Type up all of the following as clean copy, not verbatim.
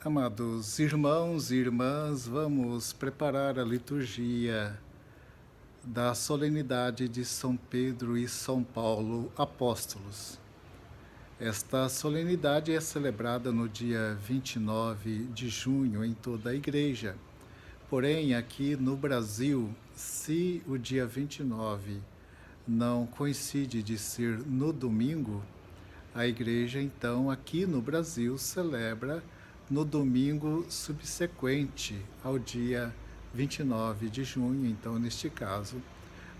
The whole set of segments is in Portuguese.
Amados irmãos e irmãs, vamos preparar a liturgia da solenidade de São Pedro e São Paulo, apóstolos. Esta solenidade é celebrada no dia 29 de junho em toda a Igreja. Porém, aqui no Brasil, se o dia 29 não coincide de ser no domingo, a Igreja, então, aqui no Brasil, celebra no domingo subsequente ao dia 29 de junho. Então, neste caso,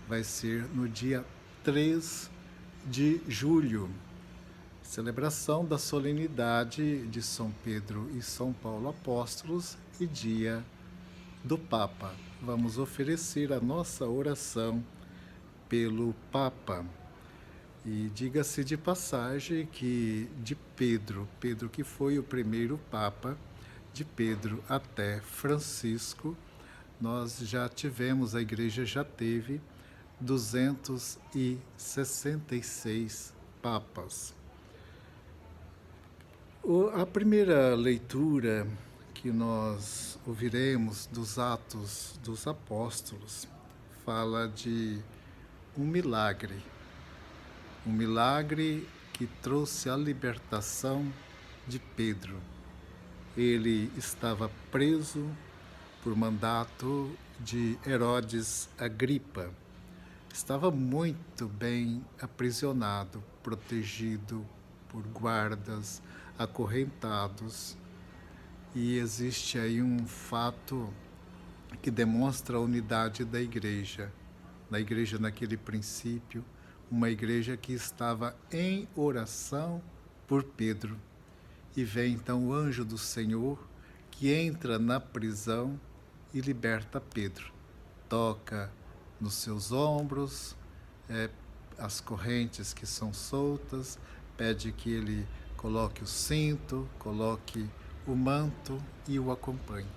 vai ser no dia 3 de julho. Celebração da solenidade de São Pedro e São Paulo apóstolos e dia do Papa. Vamos oferecer a nossa oração pelo Papa. E diga-se de passagem que de Pedro que foi o primeiro Papa, de Pedro até Francisco, nós já tivemos, a Igreja já teve 266 Papas. A primeira leitura que nós ouviremos dos Atos dos Apóstolos fala de um milagre que trouxe a libertação de Pedro. Ele estava preso por mandato de Herodes Agripa. Estava muito bem aprisionado, protegido por guardas, acorrentados. E existe aí um fato que demonstra a unidade da Igreja. Na Igreja, naquele princípio, uma igreja que estava em oração por Pedro. E vem então o anjo do Senhor que entra na prisão e liberta Pedro. Toca nos seus ombros, as correntes que são soltas, pede que ele coloque o cinto, coloque o manto e o acompanhe.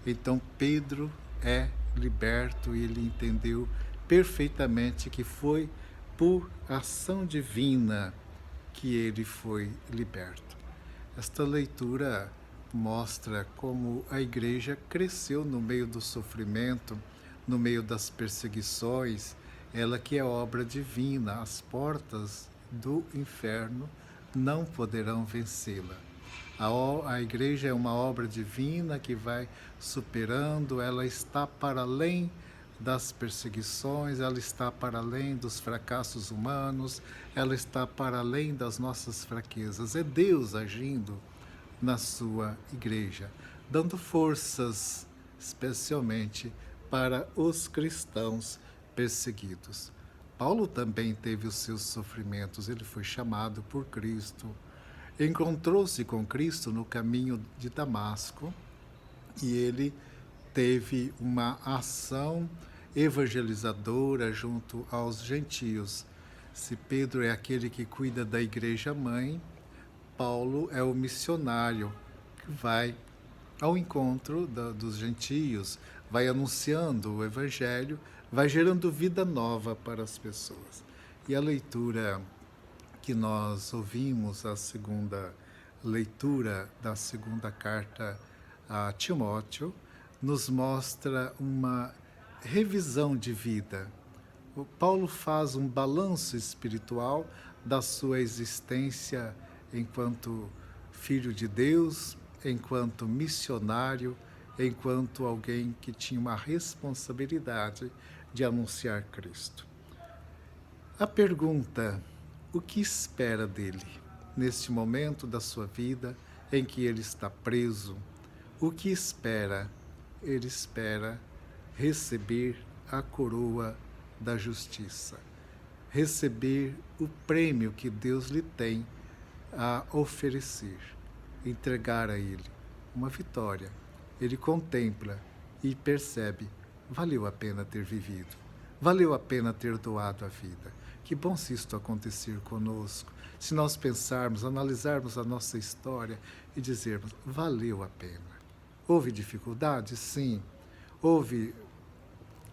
Então Pedro é liberto e ele entendeu perfeitamente que foi por ação divina que ele foi liberto. Esta leitura mostra como a Igreja cresceu no meio do sofrimento, no meio das perseguições, ela que é obra divina, as portas do inferno não poderão vencê-la. A Igreja é uma obra divina que vai superando, ela está para além das perseguições, ela está para além dos fracassos humanos, ela está para além das nossas fraquezas. É Deus agindo na sua Igreja, dando forças especialmente para os cristãos perseguidos. Paulo também teve os seus sofrimentos, ele foi chamado por Cristo, encontrou-se com Cristo no caminho de Damasco e ele teve uma ação evangelizadora junto aos gentios. Se Pedro é aquele que cuida da igreja mãe, Paulo é o missionário que vai ao encontro dos gentios, vai anunciando o evangelho, vai gerando vida nova para as pessoas. E a leitura que nós ouvimos, a segunda leitura da segunda carta a Timóteo, nos mostra uma revisão de vida. O Paulo faz um balanço espiritual da sua existência enquanto filho de Deus, enquanto missionário, enquanto alguém que tinha uma responsabilidade de anunciar Cristo. A pergunta: o que espera dele neste momento da sua vida em que ele está preso? O que espera? Ele espera receber a coroa da justiça, receber o prêmio que Deus lhe tem a oferecer, entregar a ele uma vitória. Ele contempla e percebe: valeu a pena ter vivido, valeu a pena ter doado a vida. Que bom se isto acontecer conosco, se nós pensarmos, analisarmos a nossa história e dizermos: valeu a pena. Houve dificuldades? Sim. Houve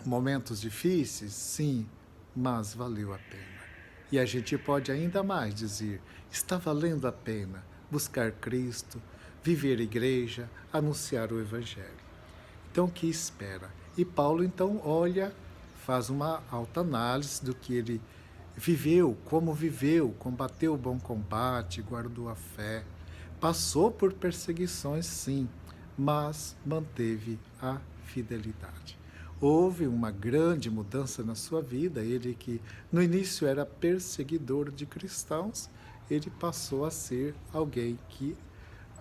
momentos difíceis? Sim, mas valeu a pena. E a gente pode ainda mais dizer: está valendo a pena buscar Cristo, viver a igreja, anunciar o Evangelho. Então, o que espera? E Paulo, então, olha, faz uma autoanálise do que ele viveu, combateu o bom combate, guardou a fé, passou por perseguições, sim, mas manteve a fidelidade. Houve uma grande mudança na sua vida. Ele que no início era perseguidor de cristãos, ele passou a ser alguém que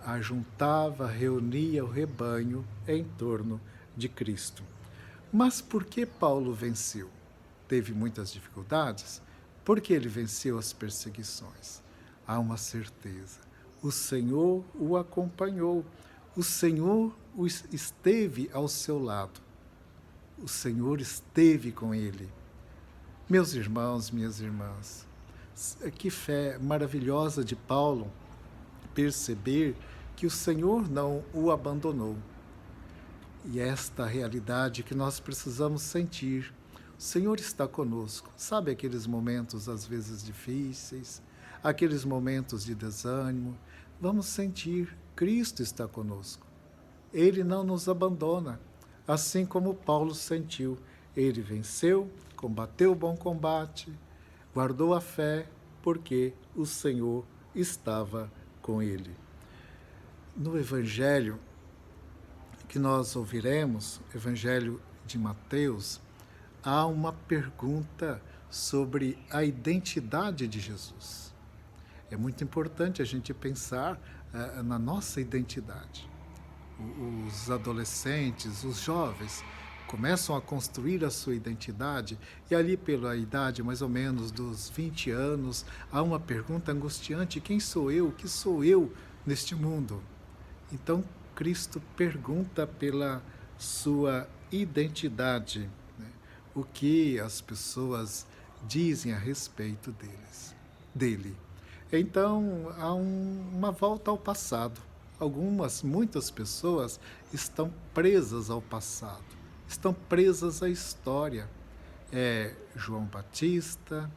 ajuntava, reunia o rebanho em torno de Cristo. Mas por que Paulo venceu? Teve muitas dificuldades? Porque ele venceu as perseguições? Há uma certeza: o Senhor o acompanhou, o Senhor esteve ao seu lado, o Senhor esteve com ele. Meus irmãos, minhas irmãs, que fé maravilhosa de Paulo perceber que o Senhor não o abandonou. E esta realidade que nós precisamos sentir. O Senhor está conosco. Sabe aqueles momentos às vezes difíceis, aqueles momentos de desânimo? Vamos sentir, Cristo está conosco. Ele não nos abandona, assim como Paulo sentiu. Ele venceu, combateu o bom combate, guardou a fé, porque o Senhor estava com ele. No Evangelho que nós ouviremos, Evangelho de Mateus, há uma pergunta sobre a identidade de Jesus. É muito importante a gente pensar na nossa identidade. Os adolescentes, os jovens, começam a construir a sua identidade e ali pela idade mais ou menos dos 20 anos, há uma pergunta angustiante: quem sou eu? O que sou eu neste mundo? Então, Cristo pergunta pela sua identidade, né? O que as pessoas dizem a respeito dele. Então, há uma volta ao passado. Muitas pessoas estão presas ao passado, estão presas à história. É João Batista,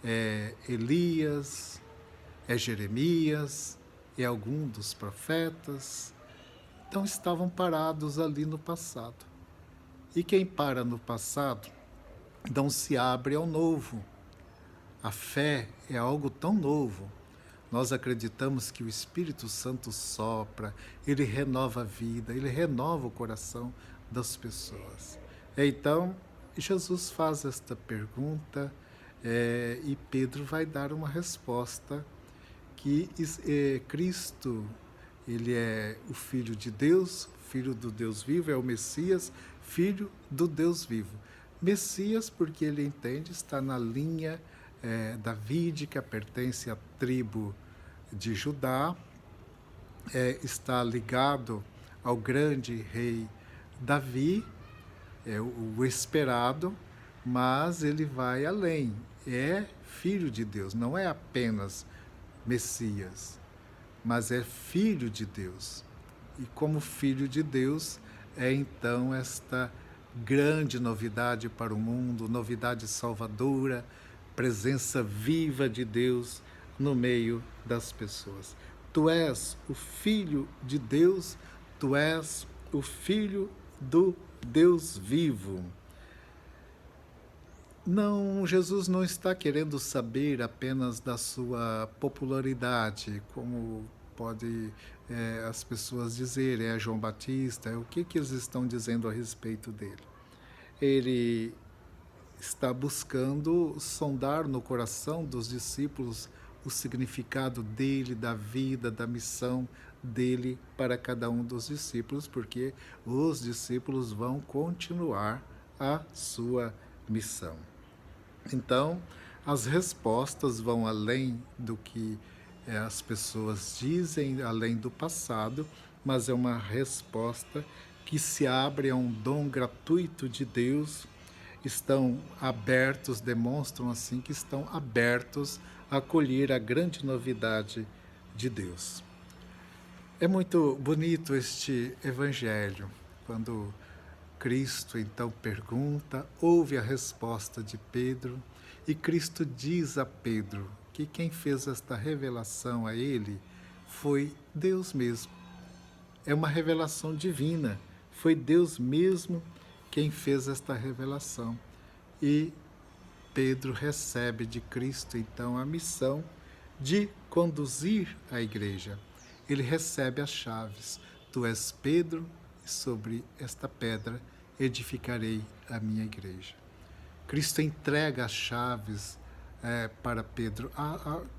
é Elias, é Jeremias, é algum dos profetas. Então estavam parados ali no passado. E quem para no passado não se abre ao novo. A fé é algo tão novo. Nós acreditamos que o Espírito Santo sopra, ele renova a vida, ele renova o coração das pessoas. Então, Jesus faz esta pergunta e Pedro vai dar uma resposta que Cristo, ele é o Filho de Deus, Filho do Deus vivo, é o Messias, Filho do Deus vivo. Messias porque ele entende, está na linha davídica, pertence à tribo de Judá, está ligado ao grande rei Davi, é o esperado, mas ele vai além, é filho de Deus, não é apenas Messias, mas é filho de Deus. E como filho de Deus, é então esta grande novidade para o mundo, novidade salvadora, presença viva de Deus no meio das pessoas. Tu és o Filho de Deus, tu és o Filho do Deus vivo. Não, Jesus não está querendo saber apenas da sua popularidade, como pode as pessoas dizerem, é João Batista, o que eles estão dizendo a respeito dele. Ele está buscando sondar no coração dos discípulos o significado dele, da vida, da missão dele para cada um dos discípulos, porque os discípulos vão continuar a sua missão. Então, as respostas vão além do que as pessoas dizem, além do passado, mas é uma resposta que se abre a um dom gratuito de Deus. Estão abertos, demonstram assim que estão abertos a acolher a grande novidade de Deus. É muito bonito este evangelho, quando Cristo então pergunta, ouve a resposta de Pedro, e Cristo diz a Pedro que quem fez esta revelação a ele foi Deus mesmo. é uma revelação divina. Foi Deus mesmo quem fez esta revelação. E Pedro recebe de Cristo, então, a missão de conduzir a igreja. Ele recebe as chaves. Tu és Pedro, e sobre esta pedra edificarei a minha igreja. Cristo entrega as chaves para Pedro.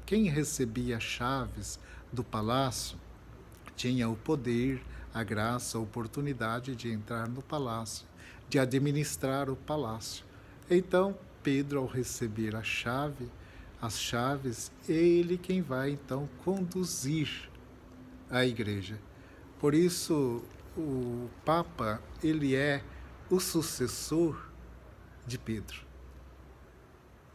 Quem recebia as chaves do palácio tinha o poder, a graça, a oportunidade de entrar no palácio, de administrar o palácio. Então, Pedro, ao receber as chaves, é ele quem vai, então, conduzir a igreja. Por isso, o Papa, ele é o sucessor de Pedro.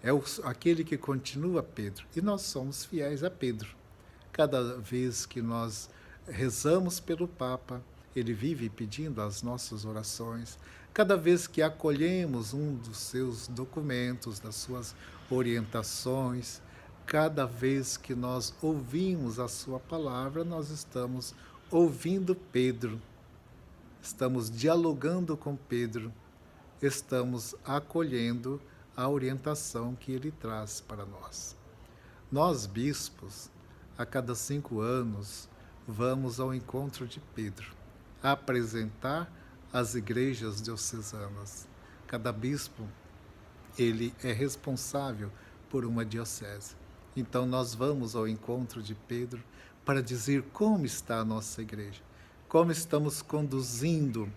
É aquele que continua Pedro. E nós somos fiéis a Pedro. Cada vez que nós rezamos pelo Papa, ele vive pedindo as nossas orações. Cada vez que acolhemos um dos seus documentos, das suas orientações, cada vez que nós ouvimos a sua palavra, nós estamos ouvindo Pedro, estamos dialogando com Pedro, estamos acolhendo a orientação que ele traz para nós. Nós, bispos, a cada 5 anos, vamos ao encontro de Pedro, a apresentar as igrejas diocesanas. Cada bispo, ele é responsável por uma diocese. Então, nós vamos ao encontro de Pedro para dizer como está a nossa igreja, como estamos conduzindo,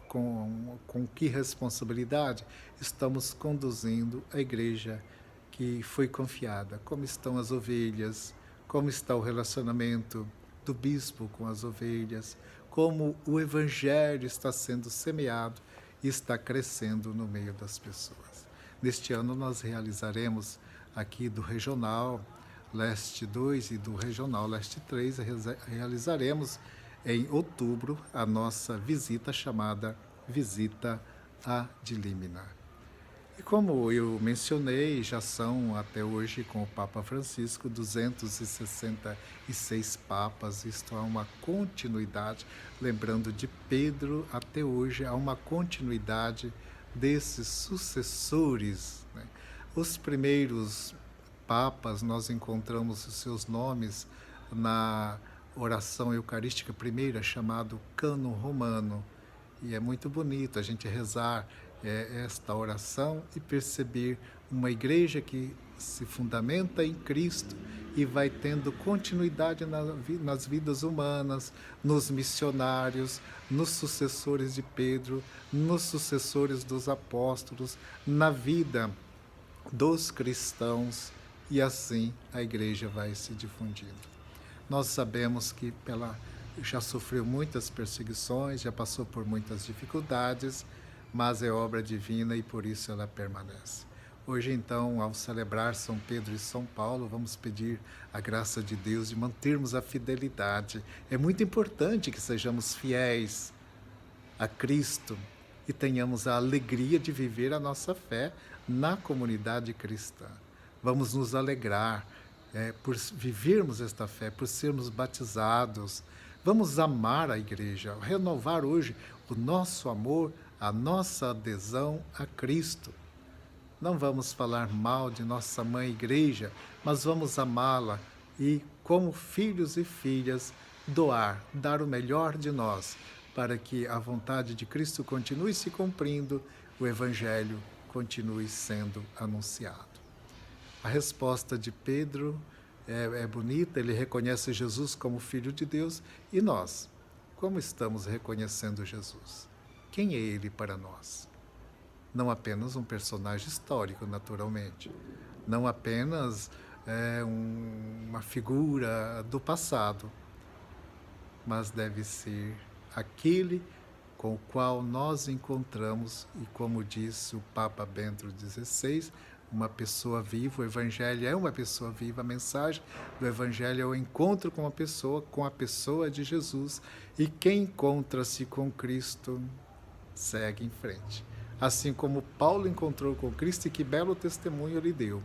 com que responsabilidade estamos conduzindo a igreja que foi confiada, como estão as ovelhas, como está o relacionamento do bispo com as ovelhas, como o evangelho está sendo semeado e está crescendo no meio das pessoas. Neste ano nós realizaremos aqui do Regional Leste 2 e do Regional Leste 3, realizaremos em outubro a nossa visita chamada Visita a de Límina. E como eu mencionei, já são até hoje com o Papa Francisco 266 papas, isto há uma continuidade, lembrando de Pedro até hoje, há uma continuidade desses sucessores, né? Os primeiros papas, nós encontramos os seus nomes na oração eucarística primeira, chamado Cânon Romano, e é muito bonito a gente rezar esta oração e perceber uma igreja que se fundamenta em Cristo e vai tendo continuidade nas vidas humanas, nos missionários, nos sucessores de Pedro, nos sucessores dos apóstolos, na vida dos cristãos, e assim a igreja vai se difundindo. Nós sabemos que já sofreu muitas perseguições, já passou por muitas dificuldades, mas é obra divina e por isso ela permanece. Hoje, então, ao celebrar São Pedro e São Paulo, vamos pedir a graça de Deus de mantermos a fidelidade. É muito importante que sejamos fiéis a Cristo e tenhamos a alegria de viver a nossa fé na comunidade cristã. Vamos nos alegrar por vivermos esta fé, por sermos batizados. Vamos amar a igreja, renovar hoje o nosso amor, a nossa adesão a Cristo. Não vamos falar mal de nossa mãe igreja, mas vamos amá-la e, como filhos e filhas, dar o melhor de nós, para que a vontade de Cristo continue se cumprindo, o Evangelho continue sendo anunciado. A resposta de Pedro é bonita, ele reconhece Jesus como Filho de Deus, e nós, como estamos reconhecendo Jesus? Quem é ele para nós? Não apenas um personagem histórico, naturalmente, não apenas uma figura do passado, mas deve ser aquele com o qual nós encontramos, e como disse o Papa Bento XVI, uma pessoa viva. O Evangelho é uma pessoa viva, a mensagem do Evangelho é o encontro com a pessoa de Jesus, e quem encontra-se com Cristo segue em frente. Assim como Paulo encontrou com Cristo, e que belo testemunho ele deu,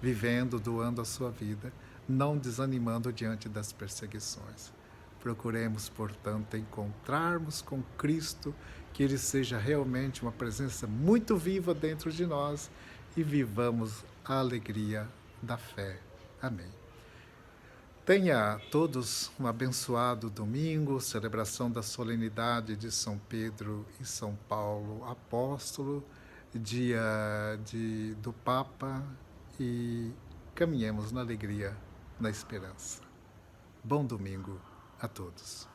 vivendo, doando a sua vida, não desanimando diante das perseguições. Procuremos, portanto, encontrarmos com Cristo, que Ele seja realmente uma presença muito viva dentro de nós e vivamos a alegria da fé. Amém. Tenha todos um abençoado domingo, celebração da solenidade de São Pedro e São Paulo apóstolo, dia do Papa, e caminhemos na alegria, na esperança. Bom domingo a todos.